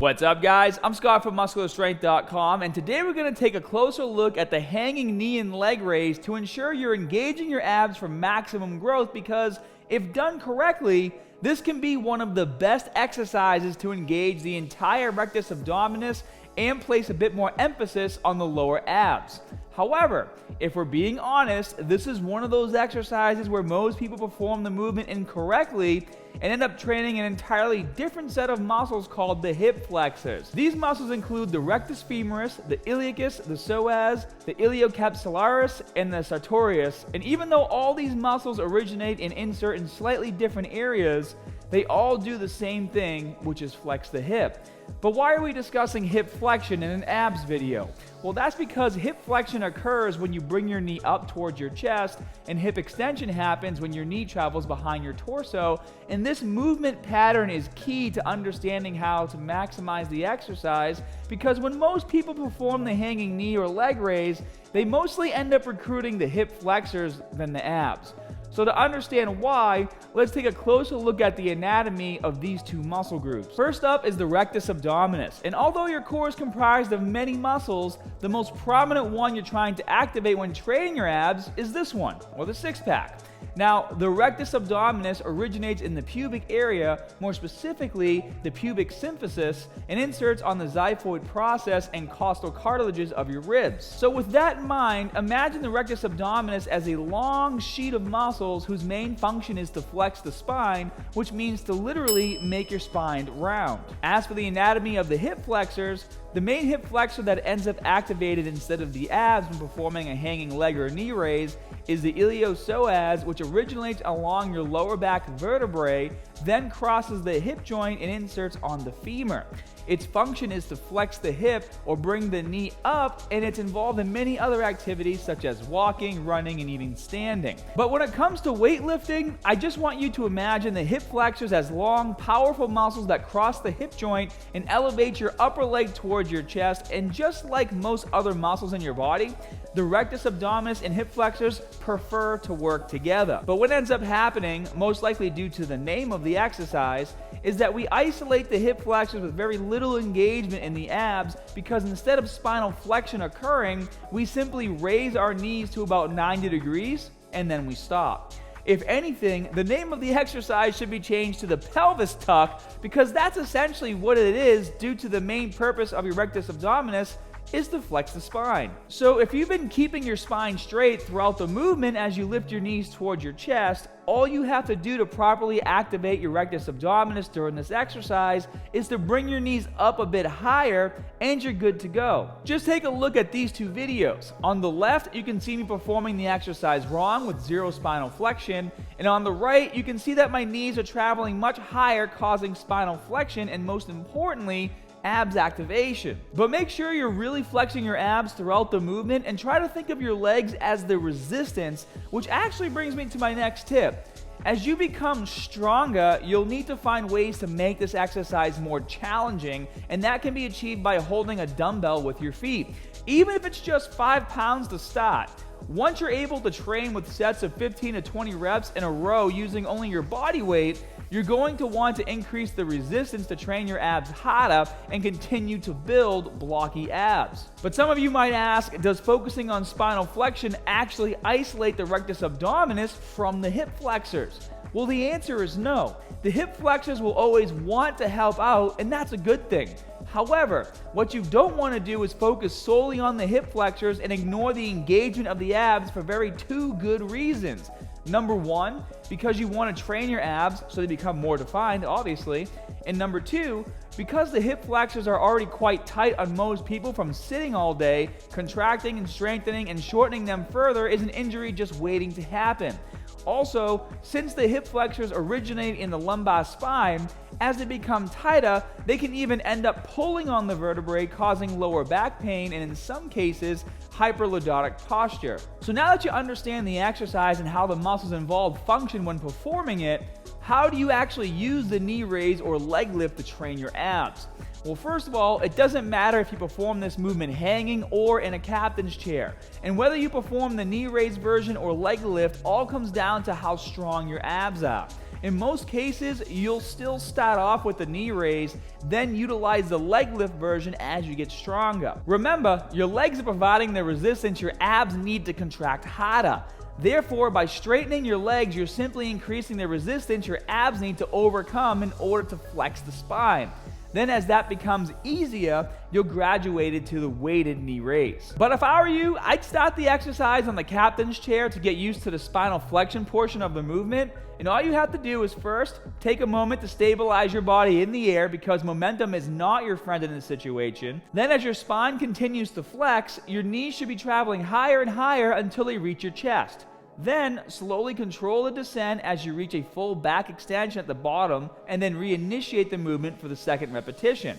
What's up, guys? I'm Scott from MuscularStrength.com, and today we're going to take a closer look at the hanging knee and leg raise to ensure you're engaging your abs for maximum growth, because if done correctly, this can be one of the best exercises to engage the entire rectus abdominis and place a bit more emphasis on the lower abs. However, if we're being honest, this is one of those exercises where most people perform the movement incorrectly and end up training an entirely different set of muscles called the hip flexors. These muscles include the rectus femoris, the iliacus, the psoas, the iliocapsularis, and the sartorius. And even though all these muscles originate and insert in slightly different areas, they all do the same thing, which is flex the hip. But why are we discussing hip flexion in an abs video? Well, that's because hip flexion occurs when you bring your knee up towards your chest, and hip extension happens when your knee travels behind your torso. And this movement pattern is key to understanding how to maximize the exercise, because when most people perform the hanging knee or leg raise, they mostly end up recruiting the hip flexors than the abs. So to understand why, let's take a closer look at the anatomy of these two muscle groups. First up is the rectus abdominis. And although your core is comprised of many muscles, the most prominent one you're trying to activate when training your abs is this one, or the six-pack. Now, the rectus abdominis originates in the pubic area, more specifically the pubic symphysis, and inserts on the xiphoid process and costal cartilages of your ribs. So with that in mind, imagine the rectus abdominis as a long sheet of muscles whose main function is to flex the spine, which means to literally make your spine round. As for the anatomy of the hip flexors, the main hip flexor that ends up activated instead of the abs when performing a hanging leg or knee raise is the iliopsoas, which originates along your lower back vertebrae, then crosses the hip joint and inserts on the femur. Its function is to flex the hip or bring the knee up, and it's involved in many other activities such as walking, running, and even standing. But when it comes to weightlifting, I just want you to imagine the hip flexors as long, powerful muscles that cross the hip joint and elevate your upper leg towards your chest. And just like most other muscles in your body, the rectus abdominis and hip flexors prefer to work together. But what ends up happening, most likely due to the name of the exercise, is that we isolate the hip flexors with very little engagement in the abs, because instead of spinal flexion occurring, we simply raise our knees to about 90 degrees and then we stop. If anything, the name of the exercise should be changed to the pelvis tuck, because that's essentially what it is, due to the main purpose of your rectus abdominis is to flex the spine. So if you've been keeping your spine straight throughout the movement as you lift your knees towards your chest, all you have to do to properly activate your rectus abdominis during this exercise is to bring your knees up a bit higher and you're good to go. Just take a look at these two videos. On the left, you can see me performing the exercise wrong with zero spinal flexion, and on the right, you can see that my knees are traveling much higher, causing spinal flexion and, most importantly, abs activation. But make sure you're really flexing your abs throughout the movement, and try to think of your legs as the resistance, which actually brings me to my next tip. As you become stronger, you'll need to find ways to make this exercise more challenging, and that can be achieved by holding a dumbbell with your feet, even if it's just 5 pounds to start. Once you're able to train with sets of 15 to 20 reps in a row using only your body weight, you're going to want to increase the resistance to train your abs harder and continue to build blocky abs. But some of you might ask, does focusing on spinal flexion actually isolate the rectus abdominis from the hip flexors? Well, the answer is no. The hip flexors will always want to help out, and that's a good thing. However, what you don't want to do is focus solely on the hip flexors and ignore the engagement of the abs for two good reasons. Number one, because you want to train your abs so they become more defined, obviously. And number two, because the hip flexors are already quite tight on most people from sitting all day, contracting and strengthening and shortening them further is an injury just waiting to happen. Also, since the hip flexors originate in the lumbar spine, as they become tighter, they can even end up pulling on the vertebrae, causing lower back pain and, in some cases, hyperlordotic posture. So now that you understand the exercise and how the muscles involved function when performing it, how do you actually use the knee raise or leg lift to train your abs? Well, first of all, it doesn't matter if you perform this movement hanging or in a captain's chair. And whether you perform the knee raise version or leg lift all comes down to how strong your abs are. In most cases, you'll still start off with the knee raise, then utilize the leg lift version as you get stronger. Remember, your legs are providing the resistance your abs need to contract harder. Therefore, by straightening your legs, you're simply increasing the resistance your abs need to overcome in order to flex the spine. Then as that becomes easier, you'll graduate it to the weighted knee raise. But if I were you, I'd start the exercise on the captain's chair to get used to the spinal flexion portion of the movement. And all you have to do is first, take a moment to stabilize your body in the air because momentum is not your friend in this situation. Then as your spine continues to flex, your knees should be traveling higher and higher until they reach your chest. Then slowly control the descent as you reach a full back extension at the bottom and then reinitiate the movement for the second repetition.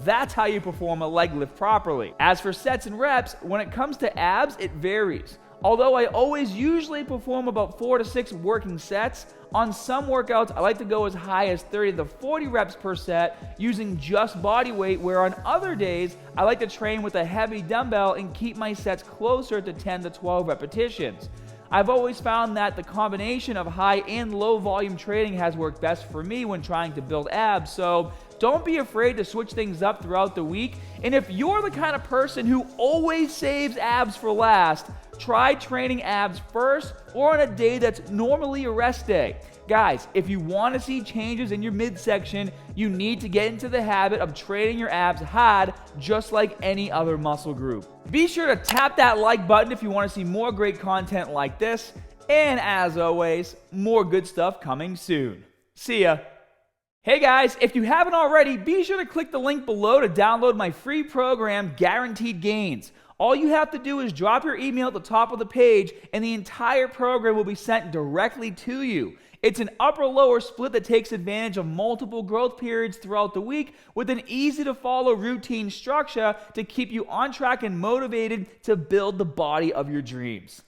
That's how you perform a leg lift properly. As for sets and reps, when it comes to abs, it varies. Although I always usually perform about 4 to 6 working sets, on some workouts I like to go as high as 30 to 40 reps per set using just body weight, where on other days I like to train with a heavy dumbbell and keep my sets closer to 10 to 12 repetitions. I've always found that the combination of high and low volume training has worked best for me when trying to build abs, so don't be afraid to switch things up throughout the week. And if you're the kind of person who always saves abs for last, try training abs first or on a day that's normally a rest day. Guys, if you want to see changes in your midsection, you need to get into the habit of training your abs hard, just like any other muscle group. Be sure to tap that like button if you want to see more great content like this. And as always, more good stuff coming soon. See ya. Hey guys, if you haven't already, be sure to click the link below to download my free program, Guaranteed Gains. All you have to do is drop your email at the top of the page and the entire program will be sent directly to you. It's an upper-lower split that takes advantage of multiple growth periods throughout the week with an easy-to-follow routine structure to keep you on track and motivated to build the body of your dreams.